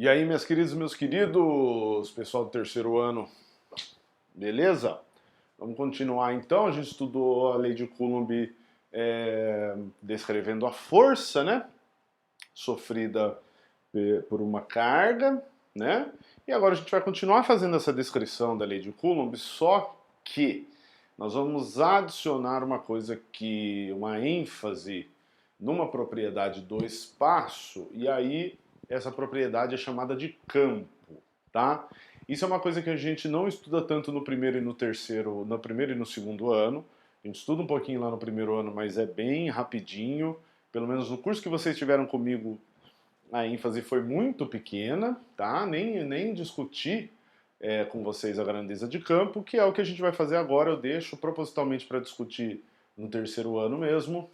E aí, minhas queridas e meus queridos, pessoal do terceiro ano, beleza? Vamos continuar então. A gente estudou a lei de Coulomb descrevendo a força, né? Sofrida por uma carga, né? E agora a gente vai continuar fazendo essa descrição da lei de Coulomb, só que nós vamos adicionar uma coisa aqui, uma ênfase numa propriedade do espaço, e aí essa propriedade é chamada de campo, tá? Isso é uma coisa que a gente não estuda tanto no primeiro e no terceiro, no primeiro e no segundo ano. A gente estuda um pouquinho lá no primeiro ano, mas é bem rapidinho. Pelo menos no curso que vocês tiveram comigo, a ênfase foi muito pequena, tá? Nem discuti com vocês a grandeza de campo, que é o que a gente vai fazer agora. Eu deixo propositalmente para discutir no terceiro ano mesmo,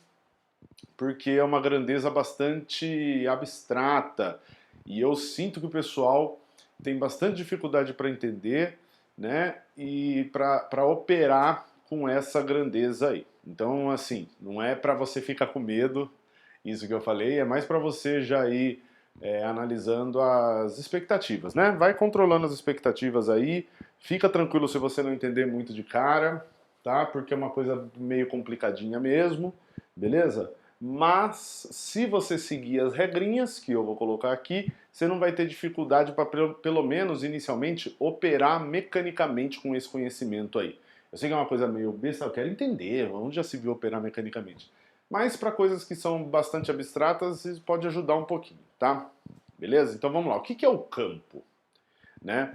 porque é uma grandeza bastante abstrata e eu sinto que o pessoal tem bastante dificuldade para entender, né, e para operar com essa grandeza aí. Então, assim, não é para você ficar com medo, isso que eu falei, é mais para você já ir analisando as expectativas, né? Vai controlando as expectativas aí, fica tranquilo se você não entender muito de cara, tá? Porque é uma coisa meio complicadinha mesmo, beleza? Mas se você seguir as regrinhas que eu vou colocar aqui, você não vai ter dificuldade para, pelo menos inicialmente, operar mecanicamente com esse conhecimento aí. Eu sei que é uma coisa meio besta, eu quero entender, onde já se viu operar mecanicamente. Mas para coisas que são bastante abstratas, isso pode ajudar um pouquinho, tá? Beleza? Então vamos lá. O que é o campo? Né?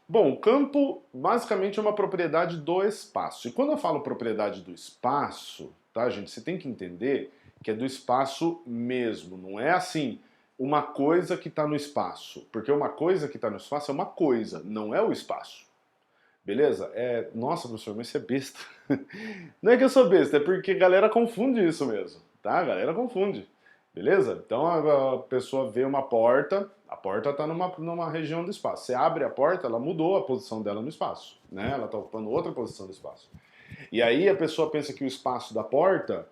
Bom, o campo basicamente é uma propriedade do espaço. E quando eu falo propriedade do espaço, tá, gente? Você tem que entender que é do espaço mesmo. Não é assim, uma coisa que está no espaço. Porque uma coisa que está no espaço é uma coisa, não é o espaço. Beleza? Nossa, professor, mas você é besta. Não é que eu sou besta, é porque a galera confunde isso mesmo, tá? A galera confunde. Beleza? Então a pessoa vê uma porta, a porta está numa região do espaço. Você abre a porta, ela mudou a posição dela no espaço, né? Ela está ocupando outra posição do espaço. E aí a pessoa pensa que o espaço da porta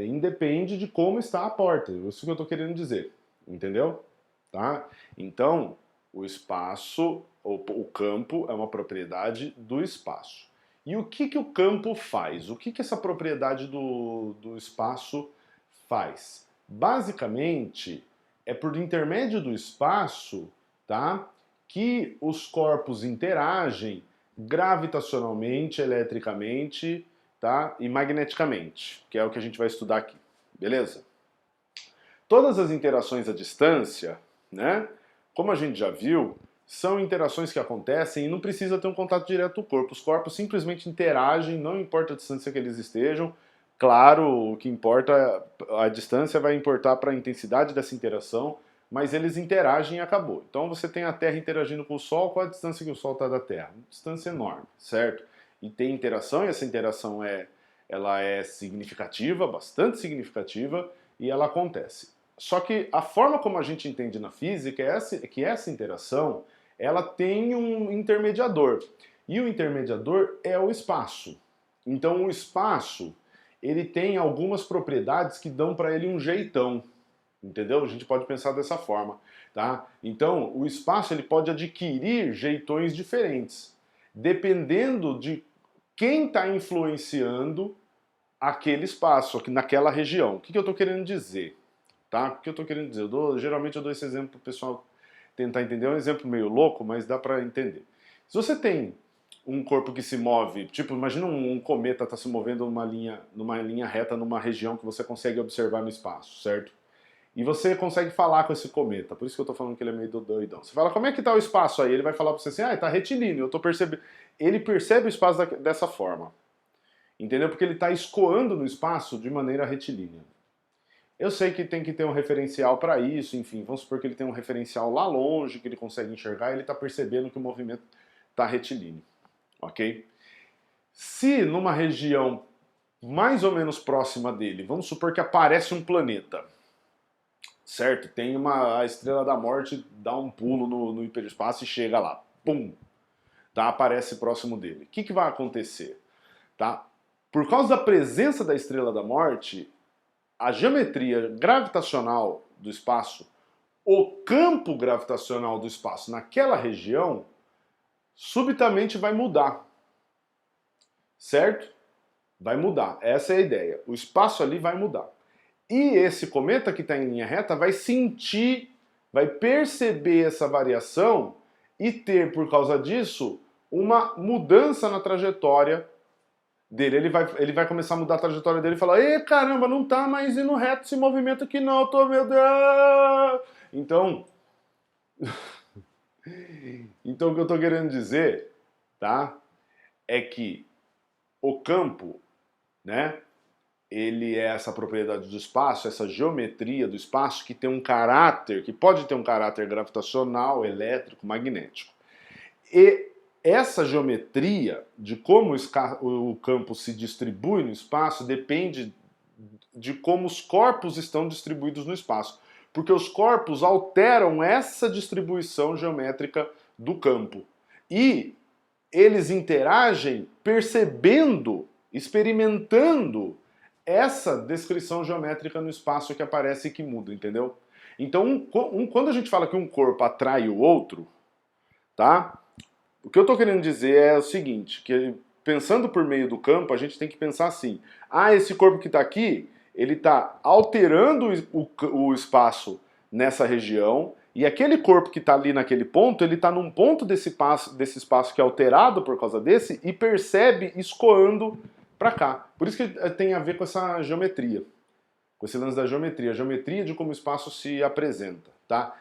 independe de como está a porta. Isso que eu estou querendo dizer, entendeu? Tá? Então, o espaço, o campo é uma propriedade do espaço. E o que o campo faz? O que essa propriedade do espaço faz? Basicamente, é por intermédio do espaço, tá, que os corpos interagem gravitacionalmente, eletricamente, tá, e magneticamente, que é o que a gente vai estudar aqui, beleza? Todas as interações à distância, né, como a gente já viu, são interações que acontecem e não precisa ter um contato direto do corpo. Os corpos simplesmente interagem, não importa a distância que eles estejam. Claro, o que importa, a distância vai importar para a intensidade dessa interação, mas eles interagem e acabou. Então você tem a Terra interagindo com o Sol, qual a distância que o Sol está da Terra? Uma distância enorme, certo? E tem interação, e essa interação ela é significativa, bastante significativa, e ela acontece. Só que a forma como a gente entende na física é que essa interação ela tem um intermediador. E o intermediador é o espaço. Então o espaço ele tem algumas propriedades que dão para ele um jeitão. Entendeu? A gente pode pensar dessa forma, tá? Então, o espaço ele pode adquirir jeitões diferentes, dependendo de quem está influenciando aquele espaço, naquela região. O que eu estou querendo dizer? Tá? O que eu estou querendo dizer? Geralmente eu dou esse exemplo para o pessoal tentar entender. É um exemplo meio louco, mas dá para entender. Se você tem um corpo que se move, tipo, imagina um cometa está se movendo numa linha reta numa região que você consegue observar no espaço, certo? E você consegue falar com esse cometa, por isso que eu tô falando que ele é meio doidão. Você fala, como é que tá o espaço aí? Ele vai falar pra você assim, tá retilíneo, eu tô percebendo. Ele percebe o espaço dessa forma, entendeu? Porque ele tá escoando no espaço de maneira retilínea. Eu sei que tem que ter um referencial para isso, enfim, vamos supor que ele tem um referencial lá longe, que ele consegue enxergar, e ele tá percebendo que o movimento tá retilíneo, ok? Se numa região mais ou menos próxima dele, vamos supor que aparece um planeta, certo? Tem a Estrela da Morte dá um pulo no hiperespaço e chega lá. Pum! Tá? Aparece próximo dele. O que vai acontecer? Tá? Por causa da presença da Estrela da Morte, a geometria gravitacional do espaço o campo gravitacional do espaço naquela região subitamente vai mudar, certo? Vai mudar, essa é a ideia. O espaço ali vai mudar. E esse cometa que está em linha reta vai sentir, vai perceber essa variação e ter, por causa disso, uma mudança na trajetória dele. Ele vai começar a mudar a trajetória dele e falar: "Ê, caramba, não tá mais indo reto esse movimento aqui não, eu tô, meu Deus!" Então o que eu tô querendo dizer, tá? É que o campo, né? Ele é essa propriedade do espaço, essa geometria do espaço que tem um caráter, que pode ter um caráter gravitacional, elétrico, magnético. E essa geometria de como o campo se distribui no espaço depende de como os corpos estão distribuídos no espaço. Porque os corpos alteram essa distribuição geométrica do campo. E eles interagem percebendo, experimentando essa descrição geométrica no espaço que aparece e que muda, entendeu? Então, quando a gente fala que um corpo atrai o outro, tá? O que eu estou querendo dizer é o seguinte, que pensando por meio do campo, a gente tem que pensar assim: ah, esse corpo que está aqui, ele está alterando o espaço nessa região, e aquele corpo que está ali naquele ponto, ele está num ponto desse espaço que é alterado por causa desse, e percebe escoando para cá. Por isso que tem a ver com essa geometria, com esse lance da geometria, a geometria de como o espaço se apresenta, tá?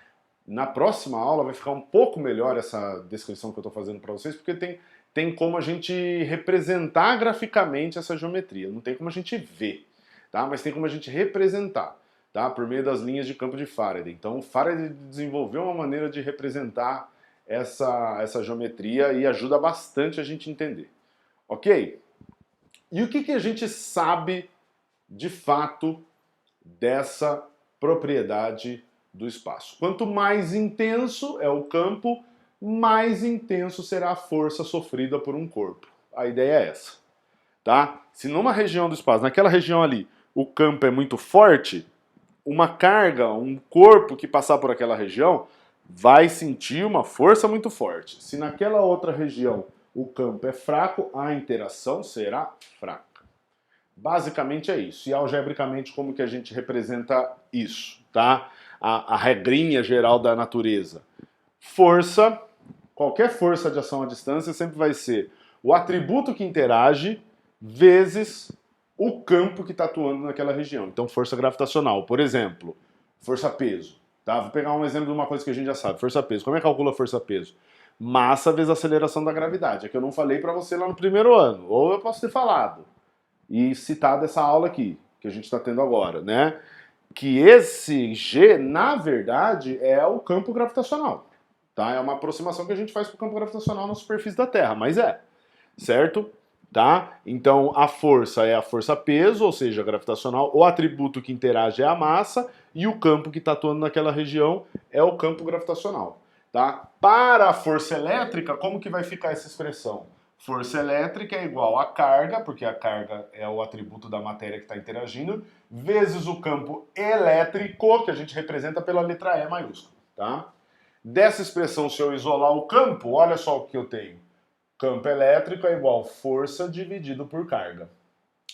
Na próxima aula vai ficar um pouco melhor essa descrição que eu estou fazendo para vocês, porque tem como a gente representar graficamente essa geometria. Não tem como a gente ver, tá? Mas tem como a gente representar, tá? Por meio das linhas de campo de Faraday. Então o Faraday desenvolveu uma maneira de representar essa geometria e ajuda bastante a gente entender. Ok? E o que a gente sabe de fato dessa propriedade do espaço? Quanto mais intenso é o campo, mais intenso será a força sofrida por um corpo. A ideia é essa, tá? Se numa região do espaço, naquela região ali, o campo é muito forte, uma carga, um corpo que passar por aquela região vai sentir uma força muito forte. Se naquela outra região o campo é fraco, a interação será fraca. Basicamente é isso. E algebricamente como que a gente representa isso, tá? A regrinha geral da natureza. Força, qualquer força de ação à distância sempre vai ser o atributo que interage vezes o campo que está atuando naquela região. Então, força gravitacional, por exemplo, força-peso. Tá? Vou pegar um exemplo de uma coisa que a gente já sabe. Força-peso. Como é que calcula força-peso? Massa vezes aceleração da gravidade. É que eu não falei para você lá no primeiro ano. Ou eu posso ter falado e citado essa aula aqui, que a gente está tendo agora, né? Que esse G, na verdade, é o campo gravitacional. Tá? É uma aproximação que a gente faz com o campo gravitacional na superfície da Terra, mas certo? Tá? Então a força é a força-peso, ou seja, gravitacional, o atributo que interage é a massa, e o campo que está atuando naquela região é o campo gravitacional. Tá? Para a força elétrica, como que vai ficar essa expressão? Força elétrica é igual a carga, porque a carga é o atributo da matéria que está interagindo, vezes o campo elétrico, que a gente representa pela letra E maiúscula. Tá? Dessa expressão, se eu isolar o campo, olha só o que eu tenho. Campo elétrico é igual força dividido por carga.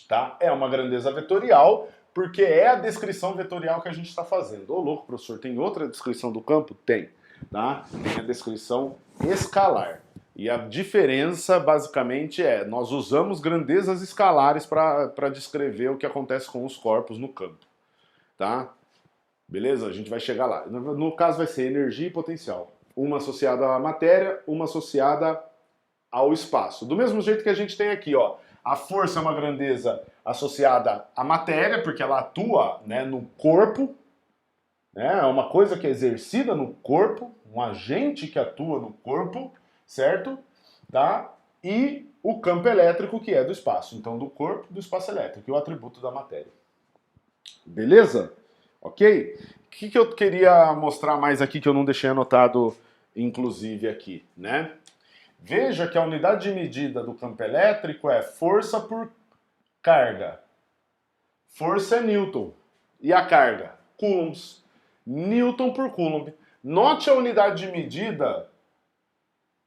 Tá? É uma grandeza vetorial, porque é a descrição vetorial que a gente está fazendo. Ô louco, professor, tem outra descrição do campo? Tem. Tá? Tem a descrição escalar. E a diferença, basicamente, é nós usamos grandezas escalares para descrever o que acontece com os corpos no campo. Tá? Beleza? A gente vai chegar lá. No caso, vai ser energia e potencial. Uma associada à matéria, uma associada ao espaço. Do mesmo jeito que a gente tem aqui, ó. A força é uma grandeza associada à matéria, porque ela atua, né, no corpo. Né? É uma coisa que é exercida no corpo, um agente que atua no corpo, certo? Tá? E o campo elétrico, que é do espaço. Então, do corpo, do espaço elétrico, e o atributo da matéria. Beleza? Ok? O que eu queria mostrar mais aqui que eu não deixei anotado, inclusive, aqui, né? Veja que a unidade de medida do campo elétrico é força por carga. Força é Newton. E a carga? Coulombs. Newton por Coulomb. Note a unidade de medida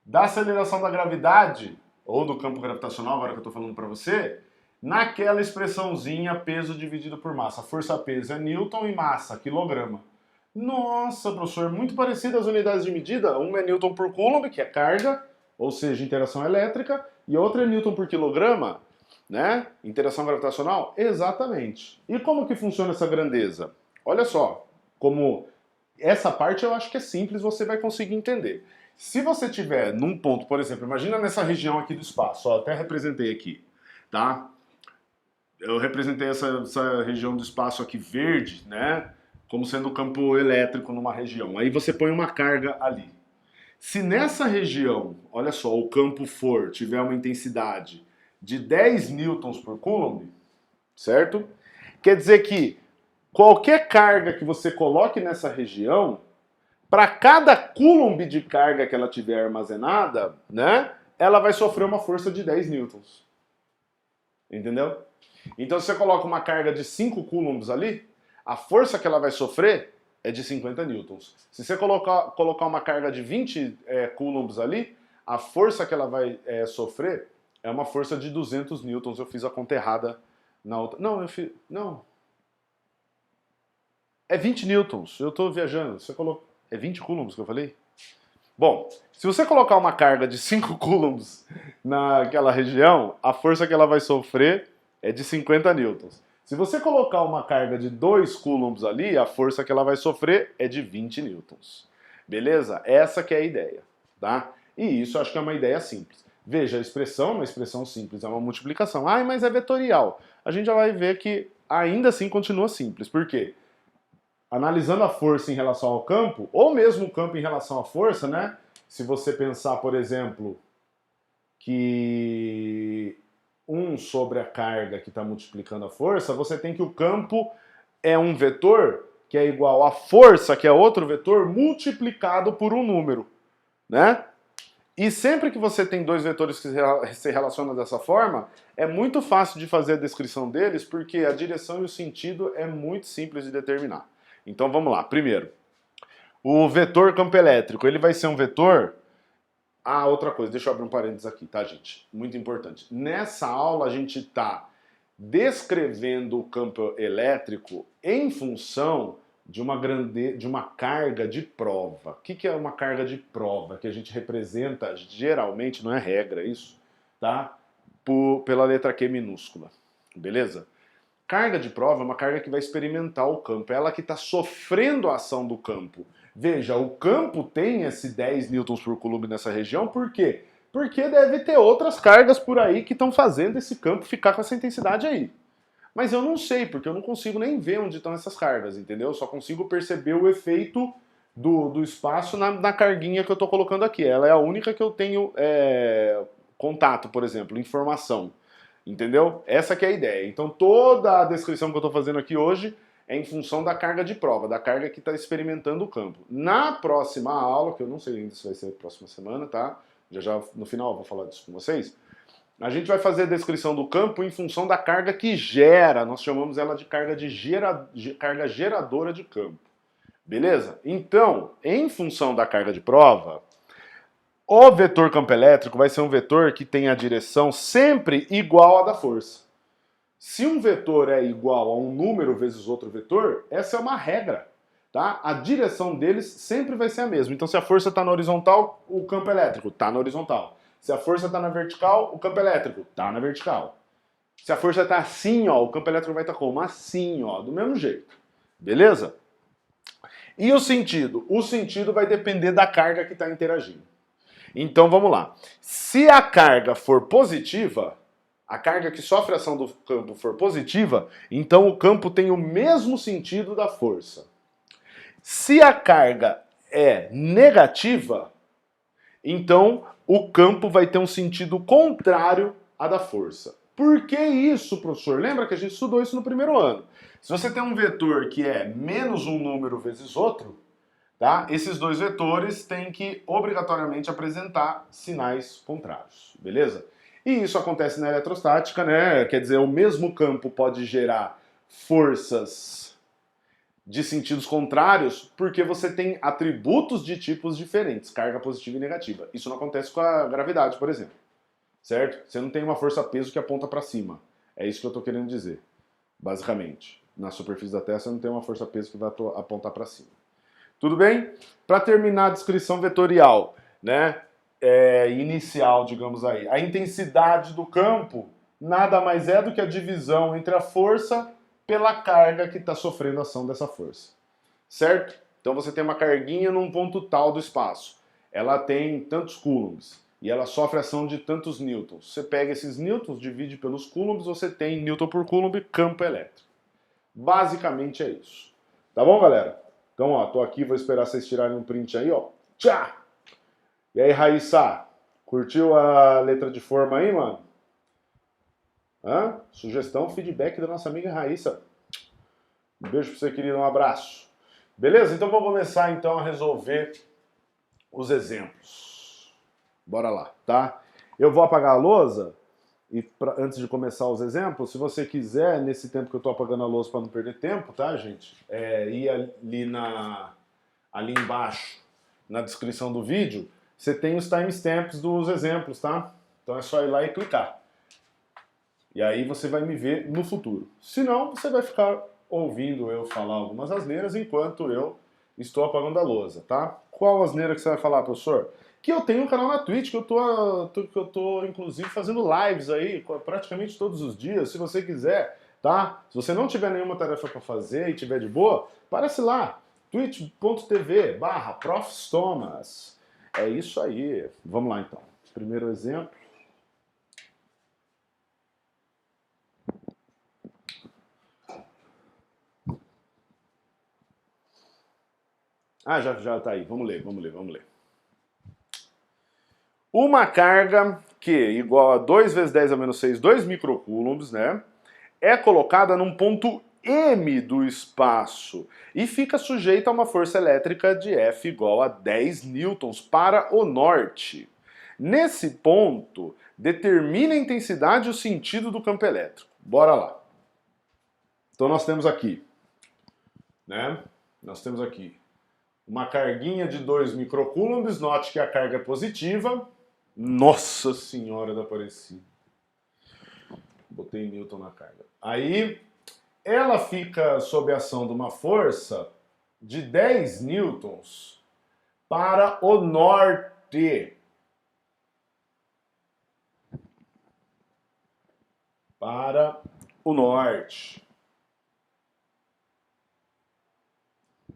da aceleração da gravidade, ou do campo gravitacional, agora que eu estou falando para você, naquela expressãozinha peso dividido por massa. Força-peso é Newton e massa, quilograma. Nossa, professor, muito parecidas as unidades de medida. Uma é Newton por Coulomb, que é carga, ou seja, interação elétrica, e outra é Newton por quilograma, né? Interação gravitacional? Exatamente. E como que funciona essa grandeza? Olha só, como essa parte eu acho que é simples, você vai conseguir entender. Se você tiver num ponto, por exemplo, imagina nessa região aqui do espaço, ó, até representei aqui, tá? Eu representei essa região do espaço aqui verde, né? Como sendo o campo elétrico numa região. Aí você põe uma carga ali. Se nessa região, olha só, o campo tiver uma intensidade de 10 newtons por Coulomb, certo? Quer dizer que qualquer carga que você coloque nessa região, para cada Coulomb de carga que ela tiver armazenada, né, ela vai sofrer uma força de 10 newtons. Entendeu? Então, se você coloca uma carga de 5 coulombs ali, a força que ela vai sofrer é de 50 newtons. Se você colocar uma carga de 20 coulombs ali, a força que ela vai sofrer é uma força de 200 newtons. Eu fiz a conta errada na outra. Não, eu fiz. Não. É 20 newtons. Eu estou viajando. Você colocou. É 20 coulombs que eu falei? Bom, se você colocar uma carga de 5 coulombs naquela região, a força que ela vai sofrer é de 50 newtons. Se você colocar uma carga de 2 coulombs ali, a força que ela vai sofrer é de 20 newtons. Beleza? Essa que é a ideia, tá? E isso eu acho que é uma ideia simples. Veja, a expressão é uma expressão simples, é uma multiplicação. Ah, mas é vetorial. A gente já vai ver que ainda assim continua simples. Por quê? Analisando a força em relação ao campo, ou mesmo o campo em relação à força, né? Se você pensar, por exemplo, que 1 sobre a carga que está multiplicando a força, você tem que o campo é um vetor que é igual à força, que é outro vetor, multiplicado por um número, né? E sempre que você tem dois vetores que se relacionam dessa forma, é muito fácil de fazer a descrição deles, porque a direção e o sentido é muito simples de determinar. Então vamos lá. Primeiro, o vetor campo elétrico, ele vai ser um vetor... Ah, outra coisa, deixa eu abrir um parênteses aqui, tá, gente? Muito importante. Nessa aula a gente está descrevendo o campo elétrico em função de uma carga de prova. O que é uma carga de prova? Que a gente representa, geralmente, não é regra isso, tá? Pela letra Q minúscula, beleza? Carga de prova é uma carga que vai experimentar o campo, é ela que está sofrendo a ação do campo. Veja, o campo tem esse 10 newtons por coulomb nessa região, por quê? Porque deve ter outras cargas por aí que estão fazendo esse campo ficar com essa intensidade aí. Mas eu não sei, porque eu não consigo nem ver onde estão essas cargas, entendeu? Eu só consigo perceber o efeito do espaço na carguinha que eu estou colocando aqui. Ela é a única que eu tenho contato, por exemplo, informação. Entendeu? Essa que é a ideia. Então toda a descrição que eu estou fazendo aqui hoje é em função da carga de prova, da carga que está experimentando o campo. Na próxima aula, que eu não sei ainda se vai ser a próxima semana, tá? Já no final eu vou falar disso com vocês. A gente vai fazer a descrição do campo em função da carga que gera. Nós chamamos ela de carga geradora de campo. Beleza? Então, em função da carga de prova, o vetor campo elétrico vai ser um vetor que tem a direção sempre igual à da força. Se um vetor é igual a um número vezes outro vetor, essa é uma regra, tá? A direção deles sempre vai ser a mesma. Então, se a força está na horizontal, o campo elétrico está na horizontal. Se a força está na vertical, o campo elétrico está na vertical. Se a força está assim, ó, o campo elétrico vai estar como? Assim, ó, do mesmo jeito. Beleza? E o sentido? O sentido vai depender da carga que está interagindo. Então vamos lá. Se a carga for positiva, a carga que sofre a ação do campo for positiva, então o campo tem o mesmo sentido da força. Se a carga é negativa, então o campo vai ter um sentido contrário à da força. Por que isso, professor? Lembra que a gente estudou isso no primeiro ano. Se você tem um vetor que é menos um número vezes outro, tá? Esses dois vetores têm que obrigatoriamente apresentar sinais contrários, beleza? E isso acontece na eletrostática, né? Quer dizer, o mesmo campo pode gerar forças de sentidos contrários, porque você tem atributos de tipos diferentes, carga positiva e negativa. Isso não acontece com a gravidade, por exemplo. Certo? Você não tem uma força-peso que aponta para cima. É isso que eu estou querendo dizer, basicamente. Na superfície da Terra você não tem uma força-peso que vai apontar para cima. Tudo bem? Para terminar a descrição vetorial, né, inicial, digamos aí, a intensidade do campo nada mais é do que a divisão entre a força pela carga que está sofrendo a ação dessa força. Certo? Então você tem uma carguinha num ponto tal do espaço. Ela tem tantos coulombs e ela sofre ação de tantos newtons. Você pega esses newtons, divide pelos coulombs, você tem newton por coulomb, campo elétrico. Basicamente é isso. Tá bom, galera? Então, ó, tô aqui, vou esperar vocês tirarem um print aí, ó. Tchá! E aí, Raíssa? Curtiu a letra de forma aí, mano? Hã? Sugestão, feedback da nossa amiga Raíssa. Um beijo pra você, querido, um abraço. Beleza? Então vamos começar então a resolver os exemplos. Bora lá, tá? Eu vou apagar a lousa e antes de começar os exemplos, se você quiser, nesse tempo que eu tô apagando a lousa para não perder tempo, tá, gente? Ir ali embaixo, na descrição do vídeo, você tem os timestamps dos exemplos, tá? Então é só ir lá e clicar. E aí você vai me ver no futuro. Se não, você vai ficar ouvindo eu falar algumas asneiras enquanto eu estou apagando a lousa, tá? Qual asneira que você vai falar, professor? Que eu tenho um canal na Twitch, que eu tô inclusive fazendo lives aí praticamente todos os dias, se você quiser, tá? Se você não tiver nenhuma tarefa para fazer e tiver de boa, aparece lá, twitch.tv/profstomas. É isso aí. Vamos lá então. Primeiro exemplo. Ah, já tá aí. Vamos ler. Uma carga que igual a 2 vezes 10 a menos 6, 2 microcoulombs, né? É colocada num ponto M do espaço e fica sujeita a uma força elétrica de F igual a 10 newtons para o norte. Nesse ponto, determina a intensidade e o sentido do campo elétrico. Bora lá. Então nós temos aqui, né? Nós temos aqui uma carguinha de 2 microcoulombs, note que a carga é positiva. Nossa Senhora da Aparecida. Botei Newton na carga. Aí, ela fica sob a ação de uma força de 10 newtons para o norte. Para o norte.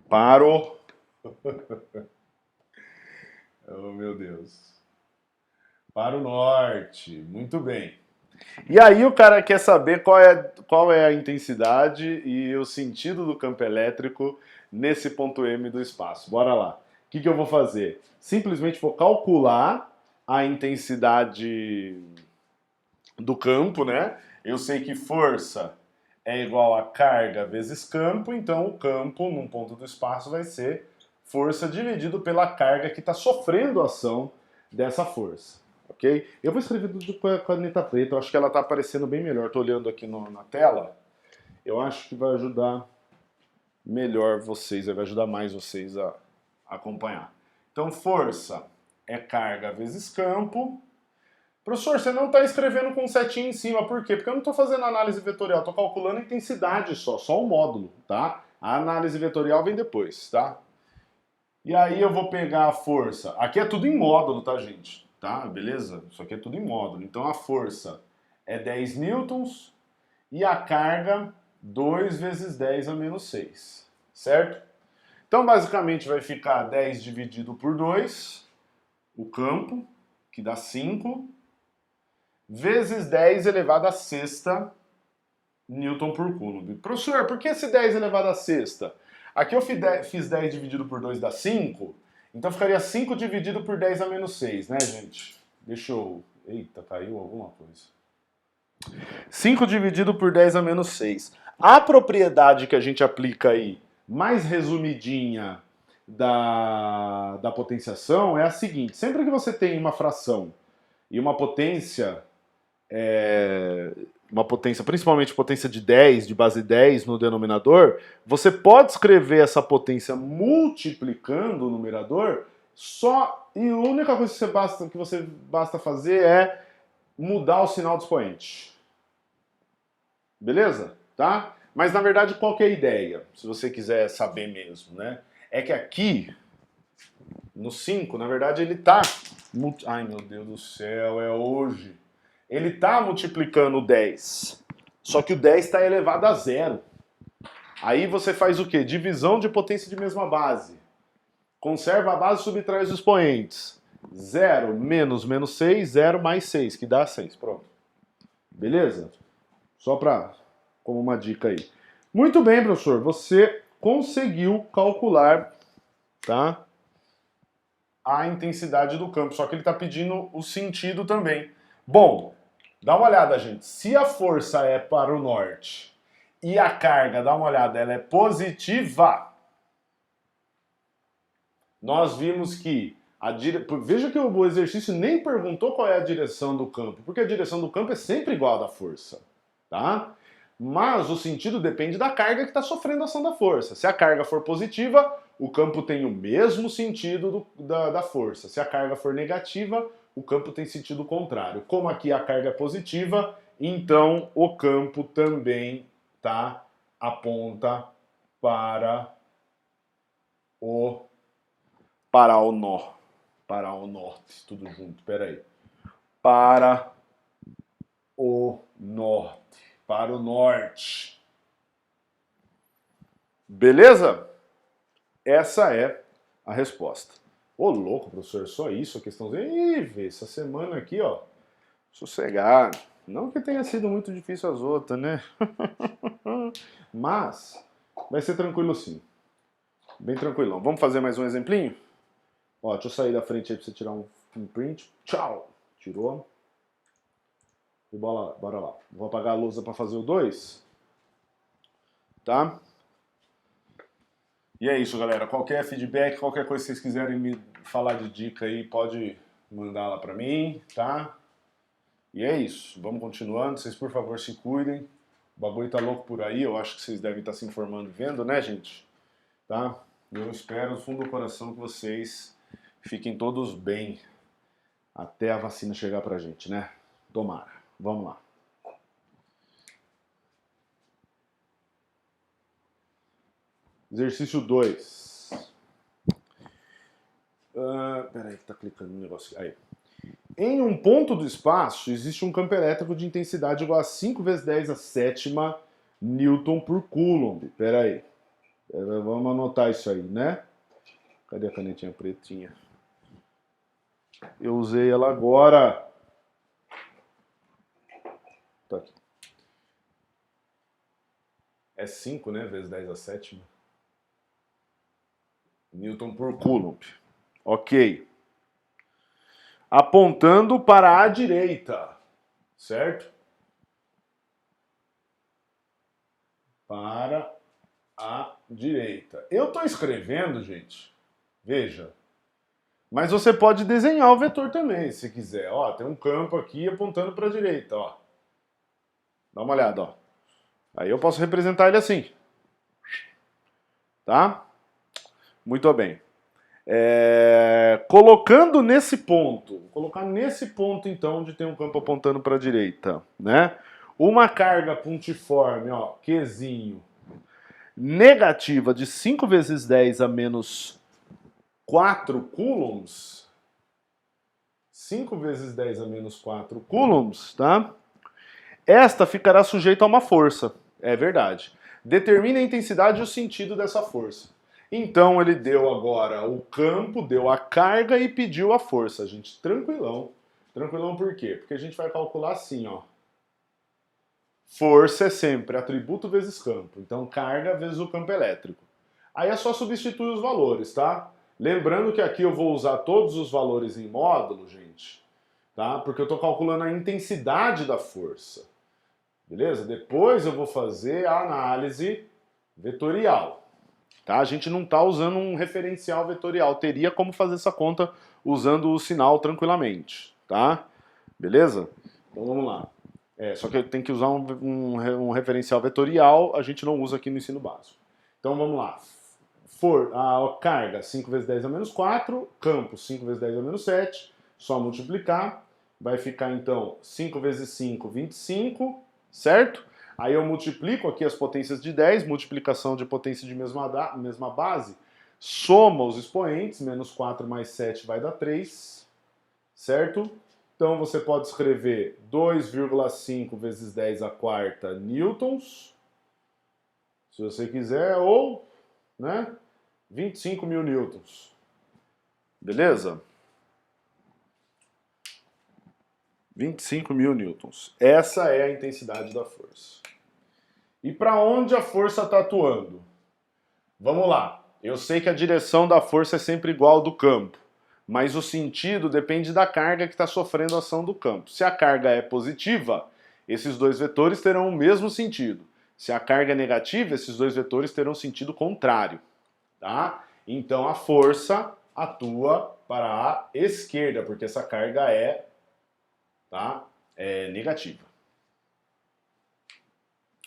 Para o... Oh, meu Deus. Para o norte. Muito bem. E aí o cara quer saber qual é a intensidade e o sentido do campo elétrico nesse ponto M do espaço. Bora lá. O que eu vou fazer? Simplesmente vou calcular a intensidade do campo, né? Eu sei que força é igual a carga vezes campo, então o campo num ponto do espaço vai ser força dividido pela carga que está sofrendo a ação dessa força. Ok? Eu vou escrever tudo com a caneta preta, eu acho que ela está aparecendo bem melhor. Estou olhando aqui na tela, eu acho que vai ajudar melhor vocês, vai ajudar mais vocês a acompanhar. Então, força é carga vezes campo. Professor, você não está escrevendo com setinha em cima, por quê? Porque eu não estou fazendo análise vetorial, estou calculando a intensidade só um módulo, tá? A análise vetorial vem depois, tá? E aí eu vou pegar a força, aqui é tudo em módulo, tá, gente? Tá, beleza? Isso aqui é tudo em módulo. Então a força é 10 newtons e a carga 2 vezes 10 a menos 6, certo? Então basicamente vai ficar 10 dividido por 2, o campo, que dá 5, vezes 10 elevado a sexta newton por coulomb. Professor, por que esse 10 elevado a sexta? Aqui eu fiz 10 dividido por 2 dá 5, então ficaria 5 dividido por 10 a menos 6, né, gente? Deixa eu... Eita, caiu alguma coisa. 5 dividido por 10 a menos 6. A propriedade que a gente aplica aí, mais resumidinha da potenciação, é a seguinte. Sempre que você tem uma fração e uma potência uma potência, principalmente potência de 10, de base 10 no denominador, você pode escrever essa potência multiplicando o numerador, e a única coisa que você basta fazer é mudar o sinal do expoente. Beleza? Tá? Mas na verdade, qual que é a ideia? Se você quiser saber mesmo, né? É que aqui, no 5, na verdade, ele tá... Ai, meu Deus do céu, é hoje. Ele tá multiplicando o 10. Só que o 10 está elevado a 0. Aí você faz o quê? Divisão de potência de mesma base. Conserva a base e subtrai os expoentes. 0 menos 6, 0 mais 6, que dá 6. Pronto. Beleza? Só como uma dica aí. Muito bem, professor. Você conseguiu calcular, tá, a intensidade do campo. Só que ele está pedindo o sentido também. Bom, dá uma olhada, gente. Se a força é para o norte e a carga, dá uma olhada, ela é positiva, nós vimos que veja que o exercício nem perguntou qual é a direção do campo, porque a direção do campo é sempre igual à da força, tá? Mas o sentido depende da carga que está sofrendo a ação da força. Se a carga for positiva, o campo tem o mesmo sentido da força. Se a carga for negativa, o campo tem sentido contrário. Como aqui a carga é positiva, então o campo também aponta para o norte, tudo junto, peraí. Para o norte. Beleza? Essa é a resposta. Ô, louco, professor, só isso a questãozinha? Ih, essa semana aqui, ó, sossegado. Não que tenha sido muito difícil as outras, né? Mas vai ser tranquilo sim. Bem tranquilão. Vamos fazer mais um exemplinho? Ó, deixa eu sair da frente aí pra você tirar um print. Tchau! Tirou. E bora lá. Vou apagar a lousa para fazer o 2. Tá? E é isso, galera. Qualquer feedback, qualquer coisa que vocês quiserem me falar de dica aí, pode mandar lá para mim, tá? E é isso. Vamos continuando. Vocês, por favor, se cuidem. O bagulho tá louco por aí. Eu acho que vocês devem estar se informando e vendo, né, gente? Tá? Eu espero, do fundo do coração, que vocês fiquem todos bem até a vacina chegar pra gente, né? Tomara. Vamos lá. Exercício 2. Peraí, que tá clicando no negócio. Aí. Em um ponto do espaço, existe um campo elétrico de intensidade igual a 5 vezes 10 a sétima Newton por Coulomb. Peraí. Vamos anotar isso aí, né? Cadê a canetinha pretinha? Eu usei ela agora. Tá aqui. É 5, né? Vezes 10 a sétima. Newton por Coulomb. Ok. Apontando para a direita. Certo? Para a direita. Eu estou escrevendo, gente. Veja. Mas você pode desenhar o vetor também, se quiser. Ó, tem um campo aqui apontando para a direita, ó. Dá uma olhada, ó. Aí eu posso representar ele assim. Tá? Muito bem. Colocando nesse ponto, vou colocar nesse ponto então, onde tem um campo apontando para a direita, né? Uma carga pontiforme, ó, Qzinho, negativa de 5 vezes 10 a menos 4 coulombs, 5 vezes 10 a menos 4 coulombs, tá? Esta ficará sujeita a uma força, é verdade. Determine a intensidade e o sentido dessa força. Então ele deu agora o campo, deu a carga e pediu a força, gente. Tranquilão. Tranquilão por quê? Porque a gente vai calcular assim, ó. Força é sempre atributo vezes campo. Então carga vezes o campo elétrico. Aí é só substituir os valores, tá? Lembrando que aqui eu vou usar todos os valores em módulo, gente. Tá? Porque eu estou calculando a intensidade da força. Beleza? Depois eu vou fazer a análise vetorial. Tá? A gente não está usando um referencial vetorial. Teria como fazer essa conta usando o sinal tranquilamente. Tá? Beleza? Então vamos lá. Só que eu tenho que usar um referencial vetorial, a gente não usa aqui no ensino básico. Então vamos lá. A carga 5 vezes 10 a menos 4, campo 5 vezes 10 a menos 7, só multiplicar, vai ficar então 5 vezes 5, 25, certo? Aí eu multiplico aqui as potências de 10, multiplicação de potência de mesma base, soma os expoentes, menos 4 mais 7 vai dar 3, certo? Então você pode escrever 2,5 vezes 10 a quarta newtons, se você quiser, ou, né, 25 mil newtons. Beleza? 25 mil newtons. Essa é a intensidade da força. E para onde a força está atuando? Vamos lá. Eu sei que a direção da força é sempre igual ao do campo, mas o sentido depende da carga que está sofrendo a ação do campo. Se a carga é positiva, esses dois vetores terão o mesmo sentido. Se a carga é negativa, esses dois vetores terão sentido contrário. Tá? Então a força atua para a esquerda, porque essa carga é, negativa.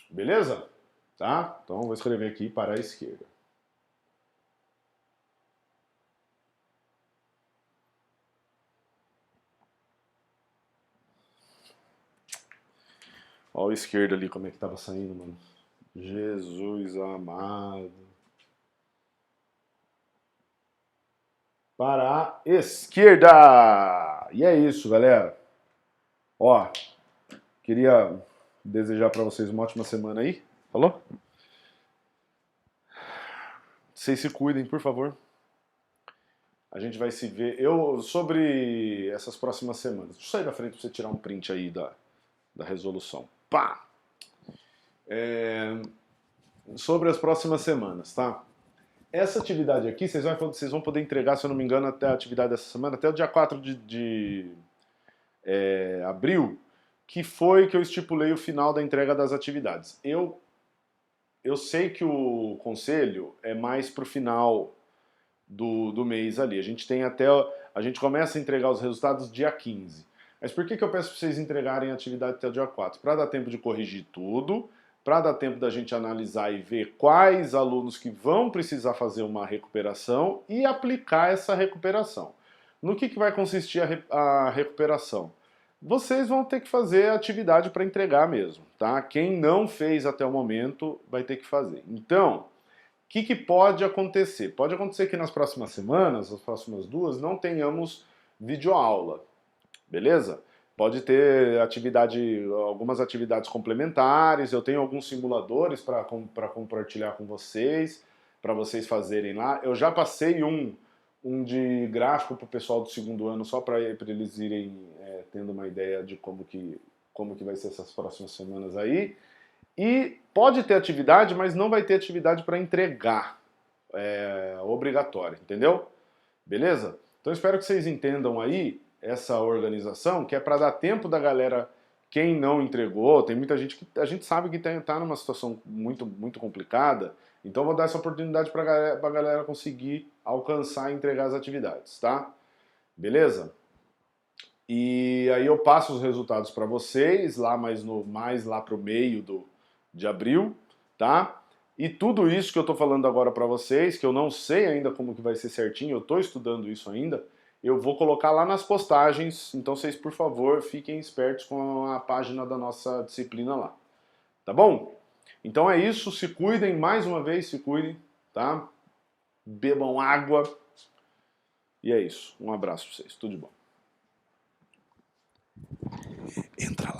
Beleza? Tá? Então vou escrever aqui para a esquerda. Olha o esquerdo ali como é que tava saindo, mano. Jesus amado. Para a esquerda! E é isso, galera. Ó, queria desejar para vocês uma ótima semana aí. Falou? Vocês se cuidem, por favor. A gente vai se ver. Sobre essas próximas semanas. Deixa eu sair da frente para você tirar um print aí da resolução. Pá! Sobre as próximas semanas, tá? Essa atividade aqui, vocês vão poder entregar, se eu não me engano, até a atividade dessa semana, até o dia 4 de abril, que foi que eu estipulei o final da entrega das atividades. Eu sei que o conselho é mais pro final do mês ali. A gente começa a entregar os resultados dia 15. Mas por que eu peço para vocês entregarem a atividade até o dia 4? Para dar tempo de corrigir tudo, para dar tempo da gente analisar e ver quais alunos que vão precisar fazer uma recuperação e aplicar essa recuperação. No que vai consistir a recuperação? Vocês vão ter que fazer a atividade para entregar mesmo, tá? Quem não fez até o momento vai ter que fazer. Então, o que pode acontecer? Pode acontecer que nas próximas semanas, as próximas 2, não tenhamos videoaula, beleza? Pode ter algumas atividades complementares, eu tenho alguns simuladores para compartilhar com vocês, para vocês fazerem lá. Eu já passei um de gráfico para o pessoal do segundo ano, só para eles irem tendo uma ideia de como que vai ser essas próximas semanas aí. E pode ter atividade, mas não vai ter atividade para entregar obrigatória, entendeu? Beleza? Então espero que vocês entendam aí essa organização, que é para dar tempo da galera, quem não entregou, tem muita gente que a gente sabe que está numa situação muito, muito complicada, então vou dar essa oportunidade para a galera conseguir alcançar e entregar as atividades, tá? Beleza? E aí eu passo os resultados para vocês, mais lá para o meio de abril, tá? E tudo isso que eu estou falando agora para vocês, que eu não sei ainda como que vai ser certinho, eu estou estudando isso ainda, eu vou colocar lá nas postagens, então vocês, por favor, fiquem espertos com a página da nossa disciplina lá. Tá bom? Então é isso, se cuidem, mais uma vez, se cuidem, tá? Bebam água. E é isso. Um abraço pra vocês, tudo de bom. Entra lá.